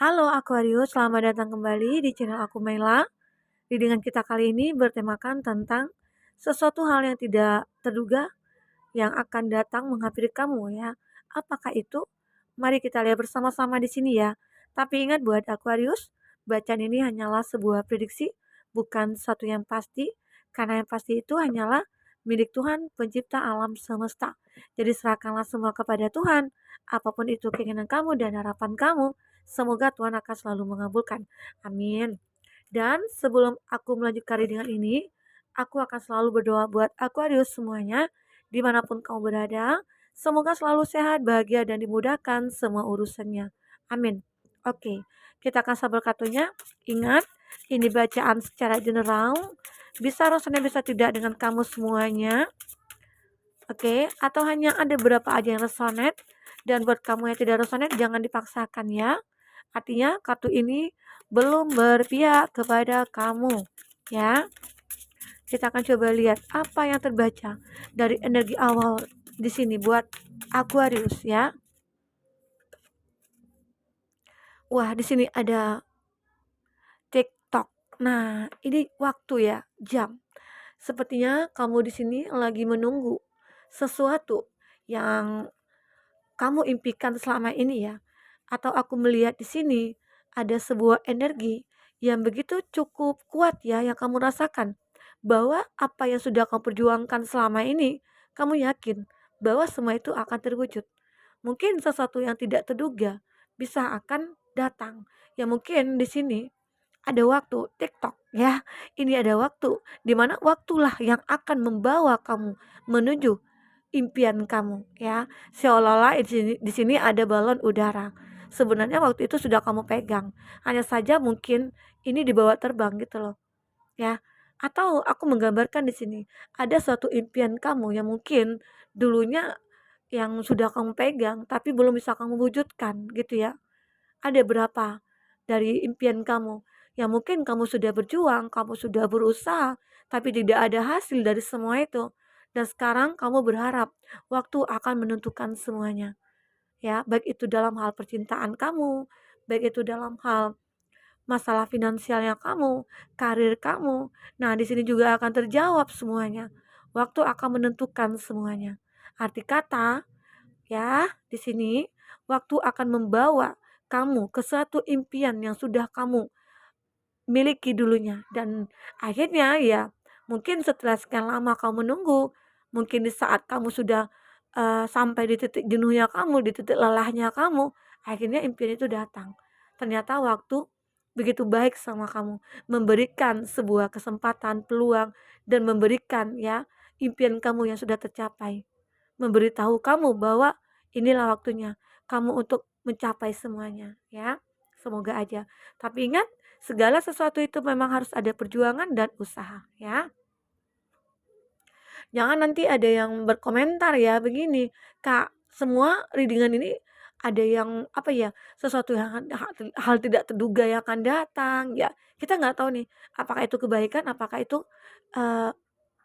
Halo Aquarius, selamat datang kembali di channel aku Mela. Readingan kita kali ini bertemakan tentang sesuatu hal yang tidak terduga yang akan datang menghampiri kamu ya. Apakah itu? Mari kita lihat bersama-sama di sini ya. Tapi ingat buat Aquarius, bacaan ini hanyalah sebuah prediksi, bukan satu yang pasti, karena yang pasti itu hanyalah milik Tuhan pencipta alam semesta. Jadi serahkanlah semua kepada Tuhan, apapun itu keinginan kamu dan harapan kamu, semoga Tuhan akan selalu mengabulkan. Amin. Dan sebelum aku melanjutkan readingan ini, aku akan selalu berdoa buat Aquarius semuanya, dimanapun kamu berada. Semoga selalu sehat, bahagia, dan dimudahkan semua urusannya. Amin. Oke, kita akan sabar kartunya. Ingat, ini bacaan secara general. Bisa rasanya bisa tidak dengan kamu semuanya. Oke, atau hanya ada beberapa aja yang resonate. Dan buat kamu yang tidak resonate, jangan dipaksakan ya. Artinya kartu ini belum berpihak kepada kamu ya. Kita akan coba lihat apa yang terbaca dari energi awal di sini buat Aquarius ya. Wah, di sini ada TikTok. Nah, ini waktu ya, jam. Sepertinya kamu di sini lagi menunggu sesuatu yang kamu impikan selama ini ya. Atau aku melihat di sini ada sebuah energi yang begitu cukup kuat ya yang kamu rasakan. Bahwa apa yang sudah kamu perjuangkan selama ini, kamu yakin bahwa semua itu akan terwujud. Mungkin sesuatu yang tidak terduga bisa akan datang. Ya mungkin di sini ada waktu TikTok ya. Ini ada waktu di mana waktulah yang akan membawa kamu menuju impian kamu ya. Seolah-olah di sini ada balon udara. Sebenarnya waktu itu sudah kamu pegang. Hanya saja mungkin ini dibawa terbang gitu loh ya. Atau aku menggambarkan di sini ada suatu impian kamu yang mungkin dulunya yang sudah kamu pegang tapi belum bisa kamu wujudkan gitu ya. Ada berapa dari impian kamu yang mungkin kamu sudah berjuang, kamu sudah berusaha, tapi tidak ada hasil dari semua itu. Dan sekarang kamu berharap waktu akan menentukan semuanya. Ya, baik itu dalam hal percintaan kamu, baik itu dalam hal masalah finansialnya kamu, karir kamu. Nah, di sini juga akan terjawab semuanya. Waktu akan menentukan semuanya. Arti kata, ya, di sini waktu akan membawa kamu ke suatu impian yang sudah kamu miliki dulunya dan akhirnya ya mungkin setelah sekian lama kamu menunggu, mungkin di saat kamu sudah sampai di titik jenuhnya kamu, di titik lelahnya kamu, akhirnya impian itu datang. Ternyata waktu begitu baik sama kamu, memberikan sebuah kesempatan, peluang dan memberikan ya impian kamu yang sudah tercapai. Memberitahu kamu bahwa inilah waktunya kamu untuk mencapai semuanya ya. Semoga aja. Tapi ingat, segala sesuatu itu memang harus ada perjuangan dan usaha ya. Jangan nanti ada yang berkomentar ya begini, Kak, semua readingan ini ada yang apa ya, sesuatu yang hal tidak terduga yang akan datang ya. Kita nggak tahu nih, apakah itu kebaikan, apakah itu eh,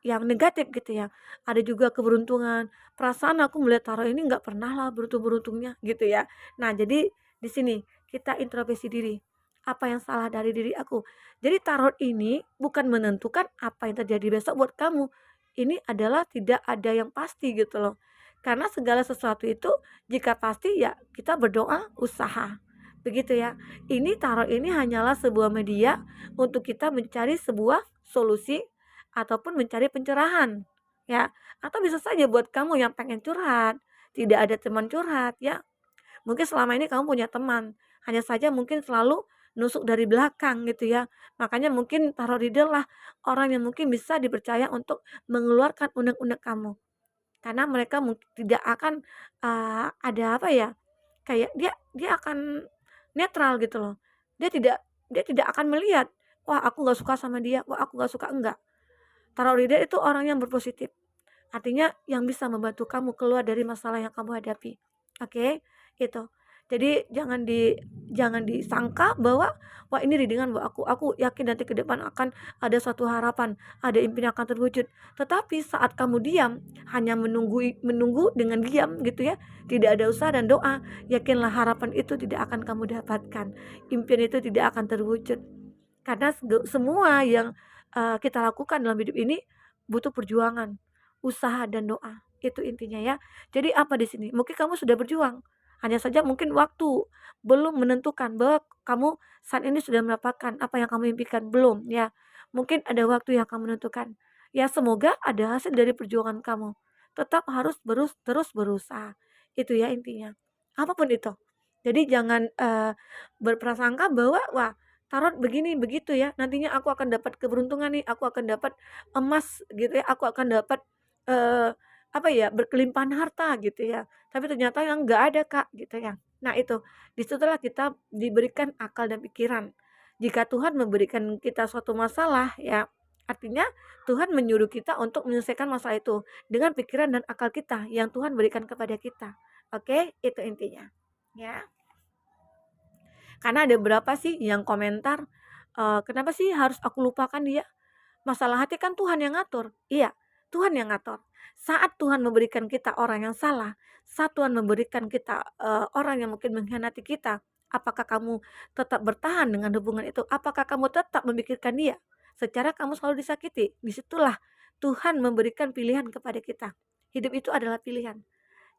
yang negatif gitu ya. Ada juga keberuntungan. Perasaan aku melihat tarot ini nggak pernah lah beruntung-beruntungnya gitu ya. Nah, jadi di sini kita introspeksi diri. Apa yang salah dari diri aku? Jadi tarot ini bukan menentukan apa yang terjadi besok buat kamu. Ini adalah tidak ada yang pasti gitu loh. Karena segala sesuatu itu jika pasti ya kita berdoa, usaha. Begitu ya. Ini tarot ini hanyalah sebuah media untuk kita mencari sebuah solusi ataupun mencari pencerahan ya, atau bisa saja buat kamu yang pengen curhat, tidak ada teman curhat ya, mungkin selama ini kamu punya teman, hanya saja mungkin selalu nusuk dari belakang gitu ya, makanya mungkin tarot reader lah orang yang mungkin bisa dipercaya untuk mengeluarkan unek-unek kamu, karena mereka mungkin tidak akan ada apa ya, kayak dia dia akan netral gitu loh, dia tidak akan melihat, wah aku nggak suka sama dia, wah aku nggak suka, enggak. Tarot reader itu orang yang berpositif. Artinya yang bisa membantu kamu keluar dari masalah yang kamu hadapi. Oke, itu. Jadi jangan disangka bahwa wah ini readingan buat aku yakin nanti ke depan akan ada suatu harapan, ada impian yang akan terwujud. Tetapi saat kamu diam, hanya menunggu dengan diam gitu ya, tidak ada usaha dan doa, yakinlah harapan itu tidak akan kamu dapatkan. Impian itu tidak akan terwujud. Karena semua yang kita lakukan dalam hidup ini butuh perjuangan, usaha dan doa. Itu intinya ya. Jadi apa di sini? Mungkin kamu sudah berjuang. Hanya saja mungkin waktu belum menentukan bahwa kamu saat ini sudah mendapatkan apa yang kamu impikan, belum ya. Mungkin ada waktu yang kamu menentukan. Ya semoga ada hasil dari perjuangan kamu. Tetap harus terus berusaha. Itu ya intinya. Apapun itu. Jadi jangan berprasangka bahwa wah tarot begini begitu ya, nantinya aku akan dapat keberuntungan nih, aku akan dapat emas gitu ya, aku akan dapat apa ya, berkelimpahan harta gitu ya. Tapi ternyata yang enggak ada Kak gitu ya. Nah itu, disitulah kita diberikan akal dan pikiran. Jika Tuhan memberikan kita suatu masalah ya, artinya Tuhan menyuruh kita untuk menyelesaikan masalah itu dengan pikiran dan akal kita yang Tuhan berikan kepada kita. Oke, itu intinya. Ya. Karena ada berapa sih yang komentar, "Kenapa sih harus aku lupakan dia? Masalah hati kan Tuhan yang ngatur." Iya, Tuhan yang ngatur. Saat Tuhan memberikan kita orang yang salah, saat Tuhan memberikan kita, orang yang mungkin mengkhianati kita, apakah kamu tetap bertahan dengan hubungan itu? Apakah kamu tetap memikirkan dia? Secara kamu selalu disakiti. Disitulah Tuhan memberikan pilihan kepada kita. Hidup itu adalah pilihan.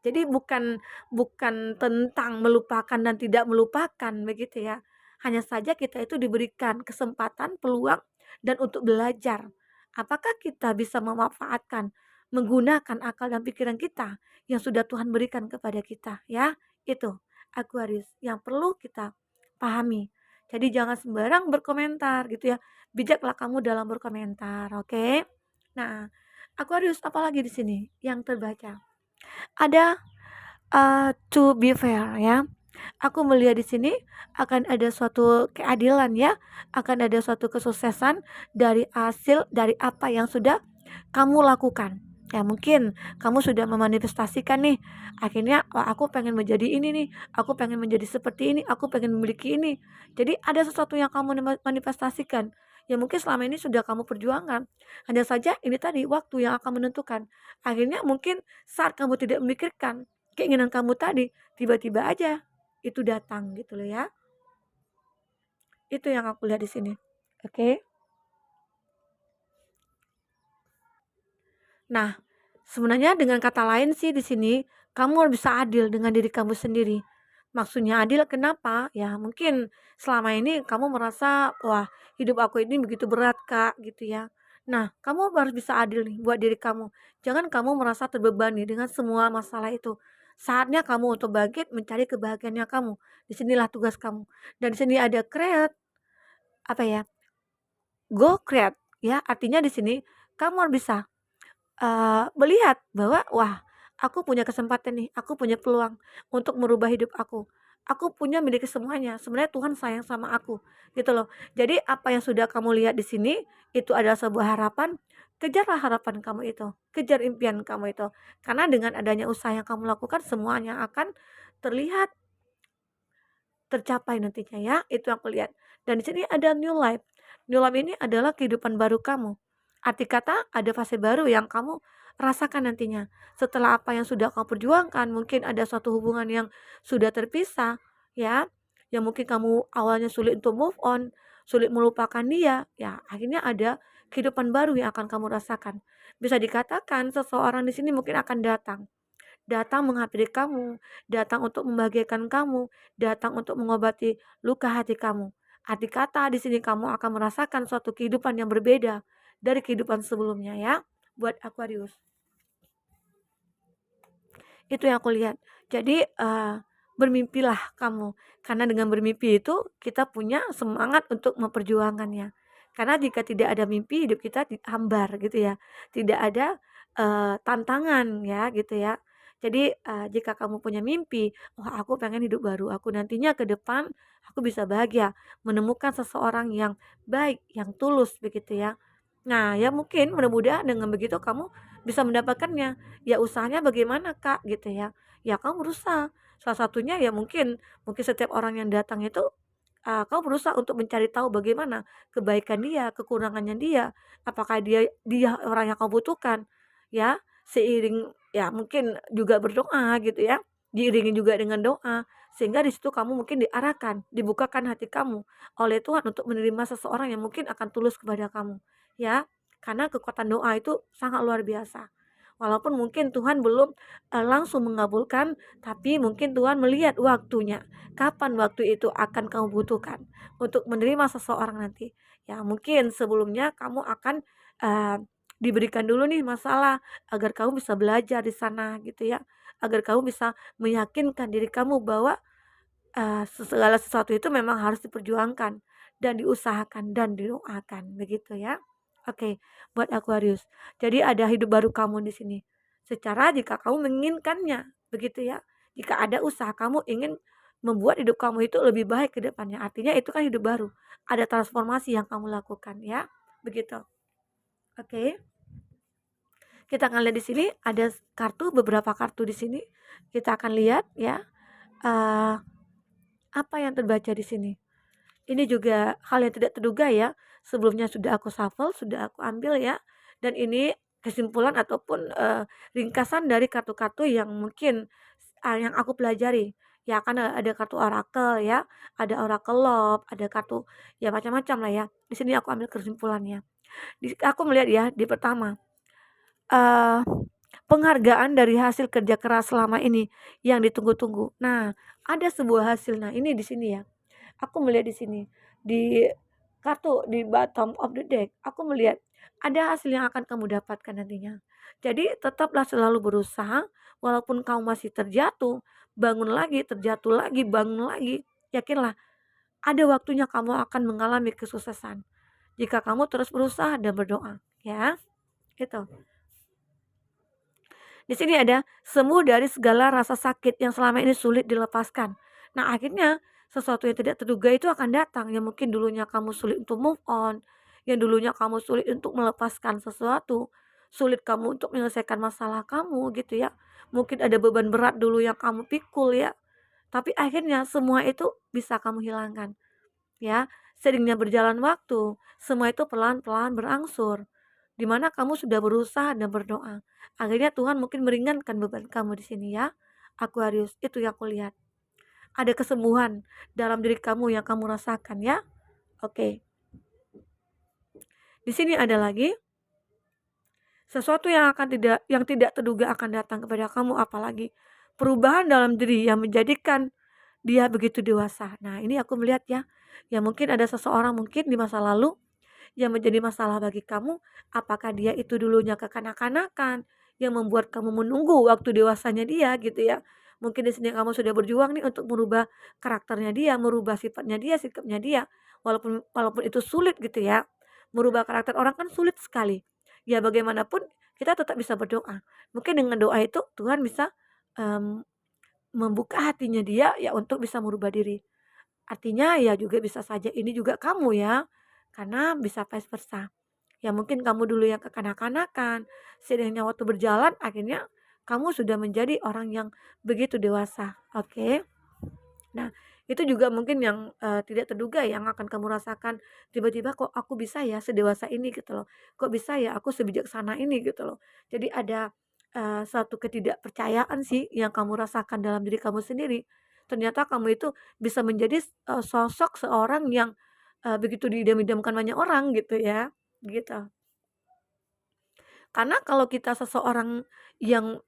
Jadi bukan bukan tentang melupakan dan tidak melupakan begitu ya. Hanya saja kita itu diberikan kesempatan, peluang dan untuk belajar. Apakah kita bisa memanfaatkan, menggunakan akal dan pikiran kita yang sudah Tuhan berikan kepada kita ya. Itu Aquarius yang perlu kita pahami. Jadi jangan sembarang berkomentar gitu ya. Bijaklah kamu dalam berkomentar, oke? Nah, Aquarius apalagi di sini yang terbaca? Ada to be fair ya. Aku melihat di sini akan ada suatu keadilan ya, akan ada suatu kesuksesan dari hasil dari apa yang sudah kamu lakukan. Ya mungkin kamu sudah memanifestasikan nih, akhirnya wah aku pengen menjadi ini nih, aku pengen menjadi seperti ini, aku pengen memiliki ini. Jadi ada sesuatu yang kamu manifestasikan, yang mungkin selama ini sudah kamu perjuangkan. Hanya saja ini tadi waktu yang akan menentukan. Akhirnya mungkin saat kamu tidak memikirkan keinginan kamu tadi, tiba-tiba aja itu datang gitu loh ya. Itu yang aku lihat di sini. Oke. Nah, sebenarnya dengan kata lain sih di sini kamu harus bisa adil dengan diri kamu sendiri. Maksudnya adil kenapa? Ya mungkin selama ini kamu merasa wah hidup aku ini begitu berat Kak gitu ya. Nah, kamu harus bisa adil nih buat diri kamu. Jangan kamu merasa terbebani dengan semua masalah itu. Saatnya kamu untuk bangkit mencari kebahagiaannya kamu. Disinilah tugas kamu. Dan di sini ada create apa ya? Go create ya. Artinya di sini kamu harus bisa melihat bahwa, wah aku punya kesempatan nih, aku punya peluang untuk merubah hidup aku. Aku punya miliki semuanya, sebenarnya Tuhan sayang sama aku, gitu loh. Jadi apa yang sudah kamu lihat di sini, itu adalah sebuah harapan, kejarlah harapan kamu itu, kejar impian kamu itu. Karena dengan adanya usaha yang kamu lakukan, semuanya akan terlihat, tercapai nantinya ya, itu aku lihat. Dan di sini ada new life. New life ini adalah kehidupan baru kamu. Arti kata ada fase baru yang kamu rasakan nantinya. Setelah apa yang sudah kamu perjuangkan, mungkin ada suatu hubungan yang sudah terpisah, ya, yang mungkin kamu awalnya sulit untuk move on, sulit melupakan dia, ya akhirnya ada kehidupan baru yang akan kamu rasakan. Bisa dikatakan seseorang di sini mungkin akan datang menghampiri kamu, datang untuk membahagiakan kamu, datang untuk mengobati luka hati kamu. Arti kata di sini kamu akan merasakan suatu kehidupan yang berbeda dari kehidupan sebelumnya ya, buat Aquarius. Itu yang aku lihat. Jadi bermimpilah kamu, karena dengan bermimpi itu kita punya semangat untuk memperjuangkannya. Karena jika tidak ada mimpi, hidup kita hambar gitu ya. Tidak ada tantangan ya gitu ya. Jadi jika kamu punya mimpi, wah aku pengen hidup baru, aku nantinya ke depan aku bisa bahagia, menemukan seseorang yang baik, yang tulus begitu ya. Nah, ya mungkin mudah-mudahan dengan begitu kamu bisa mendapatkannya. Ya usahanya bagaimana Kak gitu ya. Ya kamu berusaha Salah satunya ya mungkin mungkin setiap orang yang datang itu, kamu berusaha untuk mencari tahu bagaimana kebaikan dia, kekurangannya dia, apakah dia dia orang yang kamu butuhkan, ya. Seiring ya mungkin juga berdoa gitu ya, diiringi juga dengan doa, sehingga di situ kamu mungkin diarahkan, dibukakan hati kamu oleh Tuhan untuk menerima seseorang yang mungkin akan tulus kepada kamu, ya. Karena kekuatan doa itu sangat luar biasa. Walaupun mungkin Tuhan belum, langsung mengabulkan, tapi mungkin Tuhan melihat waktunya, kapan waktu itu akan kamu butuhkan untuk menerima seseorang nanti. Ya mungkin sebelumnya kamu akan, eee, diberikan dulu nih masalah agar kamu bisa belajar di sana gitu ya, agar kamu bisa meyakinkan diri kamu bahwa, segala sesuatu itu memang harus diperjuangkan dan diusahakan dan didoakan, begitu ya. Oke, buat Aquarius. Jadi ada hidup baru kamu di sini. Secara jika kamu menginginkannya, begitu ya. Jika ada usaha kamu ingin membuat hidup kamu itu lebih baik ke depannya, artinya itu kan hidup baru. Ada transformasi yang kamu lakukan ya, begitu. Oke. Kita akan lihat di sini ada kartu, beberapa kartu di sini. Kita akan lihat ya, eee, apa yang terbaca di sini. Ini juga hal yang tidak terduga ya, sebelumnya sudah aku shuffle, sudah aku ambil ya, dan ini kesimpulan ataupun, ringkasan dari kartu-kartu yang mungkin, yang aku pelajari. Ya kan, ada kartu oracle ya, ada oracle love, ada kartu ya macam-macam lah ya. Di sini aku ambil kesimpulannya. Aku melihat ya di pertama, eee, penghargaan dari hasil kerja keras selama ini yang ditunggu-tunggu. Nah, ada sebuah hasil, nah ini di sini ya. Aku melihat di sini, di kartu di bottom of the deck, aku melihat ada hasil yang akan kamu dapatkan nantinya. Jadi tetaplah selalu berusaha, walaupun kamu masih terjatuh, bangun lagi, terjatuh lagi, bangun lagi. Yakinlah, ada waktunya kamu akan mengalami kesuksesan. Jika kamu terus berusaha dan berdoa, ya. Gitu. Di sini ada sembuh dari segala rasa sakit yang selama ini sulit dilepaskan. Nah, akhirnya sesuatu yang tidak terduga itu akan datang. Yang mungkin dulunya kamu sulit untuk move on, yang dulunya kamu sulit untuk melepaskan sesuatu, sulit kamu untuk menyelesaikan masalah kamu gitu ya. Mungkin ada beban berat dulu yang kamu pikul ya. Tapi akhirnya semua itu bisa kamu hilangkan ya. Seringnya berjalan waktu, semua itu pelan-pelan berangsur. Di mana kamu sudah berusaha dan berdoa. Akhirnya Tuhan mungkin meringankan beban kamu di sini ya. Aquarius, itu yang aku lihat. Ada kesembuhan dalam diri kamu yang kamu rasakan ya. Oke. Di sini ada lagi sesuatu yang tidak terduga akan datang kepada kamu, apalagi perubahan dalam diri yang menjadikan dia begitu dewasa. Nah, ini aku melihat ya. Ya mungkin ada seseorang mungkin di masa lalu yang menjadi masalah bagi kamu, apakah dia itu dulunya kekanak-kanakan yang membuat kamu menunggu waktu dewasanya dia gitu ya. Mungkin di sini kamu sudah berjuang nih untuk merubah karakternya dia, merubah sifatnya dia, sikapnya dia. Walaupun walaupun itu sulit gitu ya. Merubah karakter orang kan sulit sekali. Ya bagaimanapun kita tetap bisa berdoa. Mungkin dengan doa itu Tuhan bisa em, membuka hatinya dia ya untuk bisa merubah diri. Artinya ya juga bisa saja ini juga kamu ya, karena bisa vice versa. Ya mungkin kamu dulu yang kekanak-kanakan, seiringnya waktu berjalan akhirnya kamu sudah menjadi orang yang begitu dewasa, oke. Nah, itu juga mungkin yang, tidak terduga yang akan kamu rasakan, tiba-tiba kok aku bisa ya sedewasa ini gitu loh, kok bisa ya aku sebijaksana ini gitu loh. Jadi ada, suatu ketidakpercayaan sih yang kamu rasakan dalam diri kamu sendiri. Ternyata kamu itu bisa menjadi, sosok seorang yang, begitu diidam-idamkan banyak orang gitu ya, gitu. Karena kalau kita seseorang yang,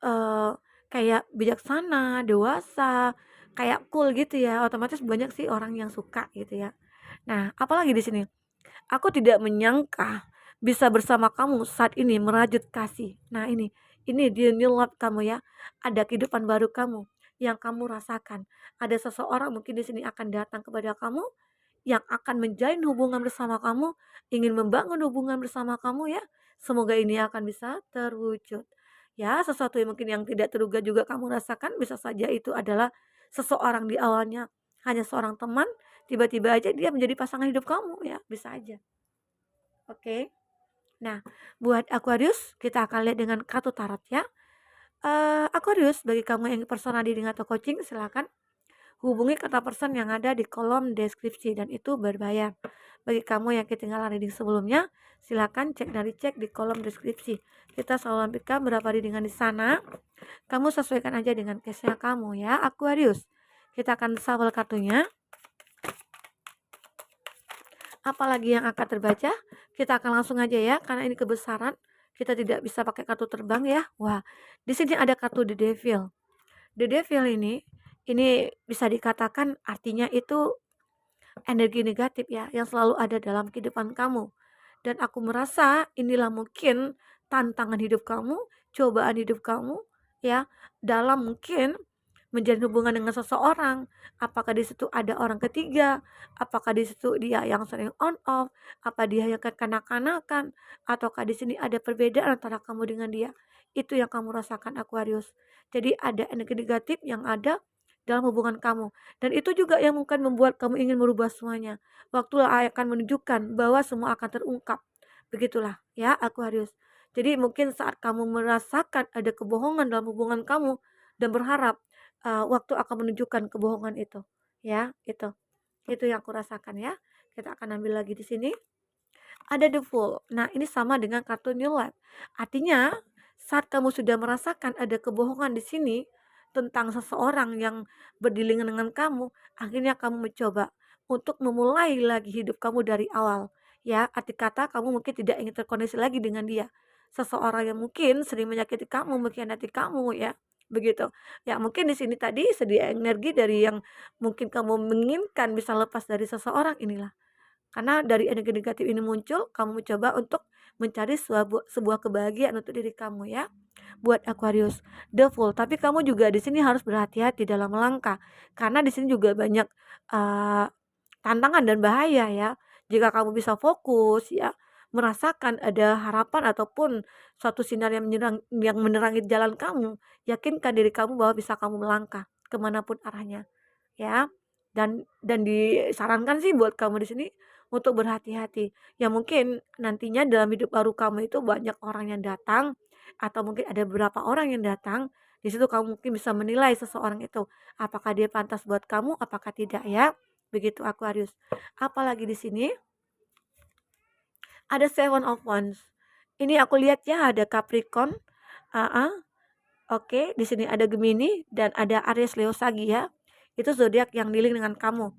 kayak bijaksana, dewasa, kayak cool gitu ya, otomatis banyak sih orang yang suka gitu ya. Nah, apalagi di sini, aku tidak menyangka bisa bersama kamu saat ini merajut kasih. Nah ini the new love kamu ya, ada kehidupan baru kamu yang kamu rasakan. Ada seseorang mungkin di sini akan datang kepada kamu yang akan menjalin hubungan bersama kamu, ingin membangun hubungan bersama kamu ya. Semoga ini akan bisa terwujud. Ya, sesuatu yang mungkin yang tidak terduga juga kamu rasakan bisa saja itu adalah seseorang di awalnya hanya seorang teman, tiba-tiba aja dia menjadi pasangan hidup kamu ya, bisa aja. Oke. Nah, buat Aquarius kita akan lihat dengan kartu tarot ya. Aquarius, bagi kamu yang personal reading atau coaching, silakan hubungi kontak person yang ada di kolom deskripsi dan itu berbayar. Bagi kamu yang ketinggalan reading sebelumnya, silakan cek di kolom deskripsi. Kita selalu lampirkan berapa readingan di sana. Kamu sesuaikan aja dengan case-nya kamu ya, Aquarius. Kita akan shuffle kartunya. Apalagi yang akan terbaca, kita akan langsung aja ya, karena ini kebesaran. Kita tidak bisa pakai kartu terbang ya. Wah, di sini ada kartu The Devil. The Devil ini bisa dikatakan artinya itu energi negatif ya, yang selalu ada dalam kehidupan kamu. Dan aku merasa inilah mungkin tantangan hidup kamu, cobaan hidup kamu ya, dalam mungkin menjalin hubungan dengan seseorang. Apakah di situ ada orang ketiga? Apakah di situ dia yang sering on off? Apa dia yang kekanak-kanakan? Ataukah di sini ada perbedaan antara kamu dengan dia? Itu yang kamu rasakan, Aquarius. Jadi ada energi negatif yang ada dalam hubungan kamu. Dan itu juga yang mungkin membuat kamu ingin merubah semuanya. Waktulah akan menunjukkan bahwa semua akan terungkap. Begitulah ya, Aquarius. Jadi mungkin saat kamu merasakan ada kebohongan dalam hubungan kamu dan berharap waktu akan menunjukkan kebohongan itu, ya, itu yang aku rasakan ya. Kita akan ambil lagi di sini. Ada the Fool. Nah, ini sama dengan kartu New Life. Artinya, saat kamu sudah merasakan ada kebohongan di sini tentang seseorang yang berdilingan dengan kamu, akhirnya kamu mencoba untuk memulai lagi hidup kamu dari awal. Ya, arti kata kamu mungkin tidak ingin terkoneksi lagi dengan dia. Seseorang yang mungkin sering menyakiti kamu, mengkhianati kamu ya. Begitu. Ya, mungkin di sini tadi sedia energi dari yang mungkin kamu menginginkan bisa lepas dari seseorang inilah. Karena dari energi negatif ini muncul, kamu mencoba untuk mencari sebuah kebahagiaan untuk diri kamu ya. Buat Aquarius, the Fool. Tapi kamu juga di sini harus berhati-hati dalam melangkah. Karena di sini juga banyak uh, tantangan dan bahaya ya. Jika kamu bisa fokus ya, merasakan ada harapan ataupun suatu sinar yang menerangi jalan kamu, yakinkan diri kamu bahwa bisa kamu melangkah kemanapun arahnya ya. Dan disarankan sih buat kamu di sini untuk berhati-hati. Ya mungkin nantinya dalam hidup baru kamu itu banyak orang yang datang atau mungkin ada beberapa orang yang datang. Di situ kamu mungkin bisa menilai seseorang itu apakah dia pantas buat kamu, apakah tidak ya. Begitu Aquarius. Apalagi di sini ada Seven of Wands. Ini aku lihat ya ada Capricorn. Oke, di sini ada Gemini dan ada Aries, Leo, Sagi ya. Itu zodiak yang dealing dengan kamu.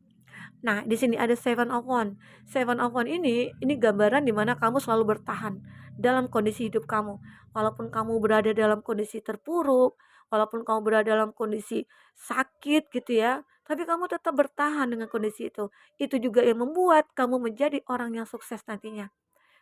Nah, di sini ada Seven of Wands. Seven of Wands ini gambaran dimana kamu selalu bertahan dalam kondisi hidup kamu. Walaupun kamu berada dalam kondisi terpuruk, walaupun kamu berada dalam kondisi sakit gitu ya, tapi kamu tetap bertahan dengan kondisi itu. Itu juga yang membuat kamu menjadi orang yang sukses nantinya.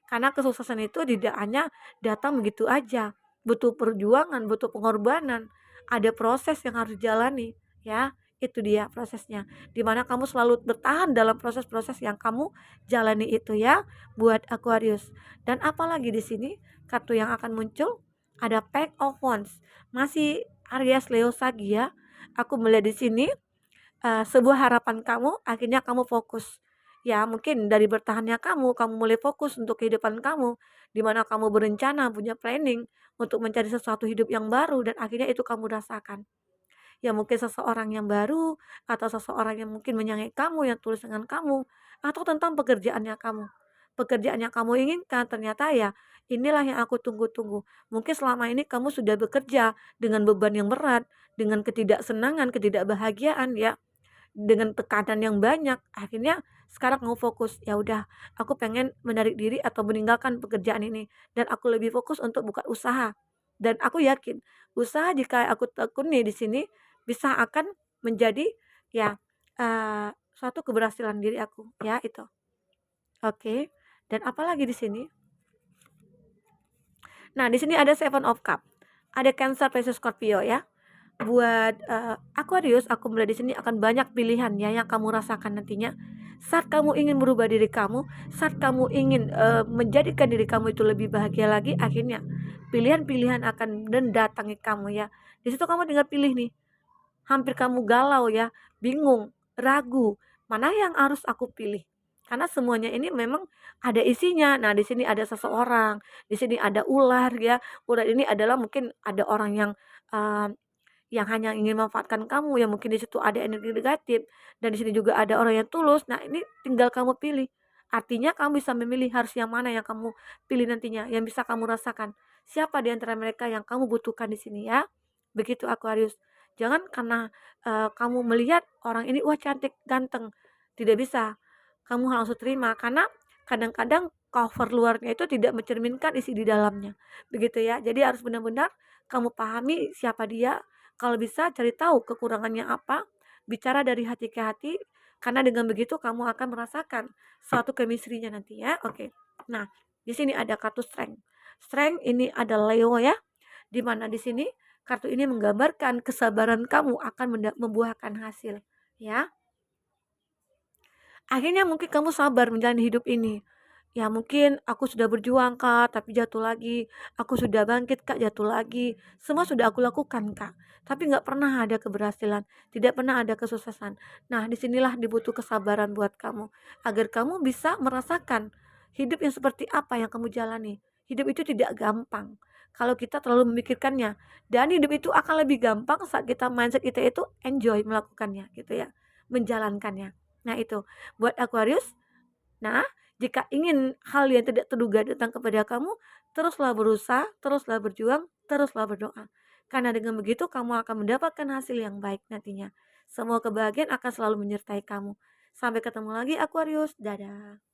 Karena kesuksesan itu tidak hanya datang begitu aja, butuh perjuangan, butuh pengorbanan, ada proses yang harus dijalani ya. Itu dia prosesnya, dimana kamu selalu bertahan dalam proses-proses yang kamu jalani itu ya, buat Aquarius. Dan apalagi di sini kartu yang akan muncul ada Pack of Wands, masih Aries, Leo, Sagi ya. Aku melihat di sini sebuah harapan kamu, akhirnya kamu fokus. Ya mungkin dari bertahannya kamu mulai fokus untuk kehidupan kamu, di mana kamu berencana, punya planning untuk mencari sesuatu hidup yang baru dan akhirnya itu kamu rasakan. Ya mungkin seseorang yang baru, atau seseorang yang mungkin menyayangi kamu, yang tulus dengan kamu, atau tentang pekerjaannya kamu. Pekerjaan yang kamu inginkan ternyata ya inilah yang aku tunggu-tunggu. Mungkin selama ini kamu sudah bekerja dengan beban yang berat, dengan ketidaksenangan, ketidakbahagiaan ya, dengan tekanan yang banyak, akhirnya sekarang kamu fokus, ya udah aku pengen menarik diri atau meninggalkan pekerjaan ini dan aku lebih fokus untuk buka usaha. Dan aku yakin usaha jika aku tekuni di sini bisa akan menjadi ya suatu keberhasilan diri aku ya itu. Oke. Dan apalagi di sini? Nah, di sini ada Seven of Cup. Ada Cancer, Pisces, Scorpio ya. Buat Aquarius, aku melihat di sini akan banyak pilihan ya yang kamu rasakan nantinya. Saat kamu ingin merubah diri kamu, saat kamu ingin menjadikan diri kamu itu lebih bahagia lagi, akhirnya pilihan-pilihan akan mendatangi kamu ya. Di situ kamu tinggal pilih nih. Hampir kamu galau ya, bingung, ragu, mana yang harus aku pilih? Karena semuanya ini memang ada isinya. Nah, di sini ada seseorang, di sini ada ular ya. Ular ini adalah mungkin ada orang yang mmm, yang hanya ingin memanfaatkan kamu, yang mungkin di situ ada energi negatif, dan di sini juga ada orang yang tulus. Nah, ini tinggal kamu pilih. Artinya kamu bisa memilih harus yang mana yang kamu pilih nantinya, yang bisa kamu rasakan. Siapa di antara mereka yang kamu butuhkan di sini ya. Begitu Aquarius. Jangan karena kamu melihat orang ini wah cantik, ganteng. Tidak bisa. Kamu langsung terima karena kadang-kadang cover luarnya itu tidak mencerminkan isi di dalamnya. Begitu ya. Jadi harus benar-benar kamu pahami siapa dia, kalau bisa cari tahu kekurangannya apa, bicara dari hati ke hati, karena dengan begitu kamu akan merasakan suatu chemistry-nya nanti ya. Oke. Nah, di sini ada kartu strength. Strength ini ada Leo ya, di mana di sini kartu ini menggambarkan kesabaran kamu akan membuahkan hasil ya. Akhirnya mungkin kamu sabar menjalani hidup ini. Ya mungkin aku sudah berjuang Kak, tapi jatuh lagi. Aku sudah bangkit Kak, jatuh lagi. Semua sudah aku lakukan Kak, tapi nggak pernah ada keberhasilan, tidak pernah ada kesuksesan. Nah disinilah dibutuh kesabaran buat kamu, agar kamu bisa merasakan hidup yang seperti apa yang kamu jalani. Hidup itu tidak gampang kalau kita terlalu memikirkannya, dan hidup itu akan lebih gampang saat kita mindset kita itu enjoy melakukannya gitu ya, menjalankannya. Nah itu buat Aquarius. Nah, jika ingin hal yang tidak terduga datang kepada kamu, teruslah berusaha, teruslah berjuang, teruslah berdoa. Karena dengan begitu kamu akan mendapatkan hasil yang baik nantinya. Semua kebahagiaan akan selalu menyertai kamu. Sampai ketemu lagi Aquarius. Dadah.